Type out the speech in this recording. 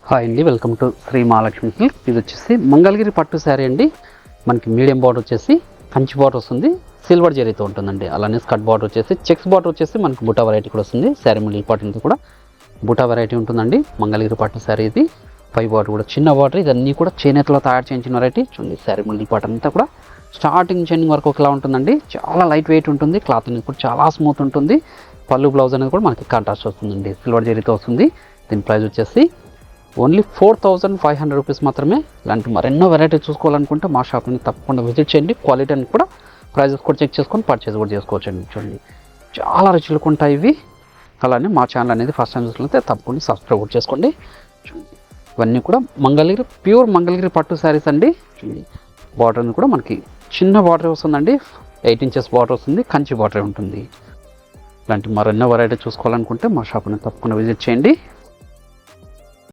Hi అండి, welcome to Sri Mahalakshmi silk. ఇది వచ్చేసి మంగళగిరి పట్టు శారీ అండి. మనకి మీడియం బార్డర్ వచ్చేసి కంచి బార్డర్ వస్తుంది, సిల్వర్ జరీతో ఉంటుందండి. అలానే స్కర్ట్ బార్డర్ వచ్చేసి చెక్స్ బార్డర్ వచ్చేసి మనకి బుటా వెరైటీ కూడా వస్తుంది. శారీ మిడిల్ పార్ట్ కూడా బుటా వెరైటీ ఉంటుందండి. మంగళగిరి పట్టు శారీ ఇది. పై బార్డర్ కూడా చిన్న బార్డర్, ఇదన్నీ కూడా చేనేతలో తయారు చేయించిన వెరైటీ. చూడండి, శారీ మిడిల్ పార్ట్ అంతా కూడా స్టార్టింగ్ చెండింగ్ వరకు ఒకలా ఉంటుందండి. చాలా లైట్ వెయిట్ ఉంటుంది, క్లాత్ అనేది కూడా చాలా స్మూత్ ఉంటుంది. పళ్ళు బ్లౌజ్ అనేది కూడా మనకి కాంట్రాస్ట్ వస్తుందండి, సిల్వర్ జరీతో వస్తుంది. దీని ప్రైస్ వచ్చేసి ఓన్లీ 4500 రూపీస్ మాత్రమే. ఇలాంటి మరెన్నో వెరైటీ చూసుకోవాలనుకుంటే మా షాప్ని తప్పకుండా విజిట్ చేయండి. క్వాలిటీ అని కూడా ప్రైజెస్ కూడా చెక్ చేసుకొని పర్చేస్ కూడా చేసుకోవచ్చండి. చూడండి, చాలా రుచులకు ఉంటాయి ఇవి. అలానే మా ఛానల్ అనేది ఫస్ట్ టైం చూసుకుంటే తప్పకుండా సబ్స్క్రైబ్ కూడా చేసుకోండి. చూడండి, ఇవన్నీ కూడా మంగళగిరి ప్యూర్ మంగళగిరి పట్టు శారీస్ అండి. చూడండి, బార్డర్ అనేది కూడా మనకి చిన్న బార్డర్ వస్తుందండి, 8 ఇంచెస్ బార్డర్ వస్తుంది, కంచి బార్డర్ ఉంటుంది. ఇలాంటి మరెన్నో వెరైటీ చూసుకోవాలనుకుంటే మా షాప్ని తప్పకుండా విజిట్ చేయండి.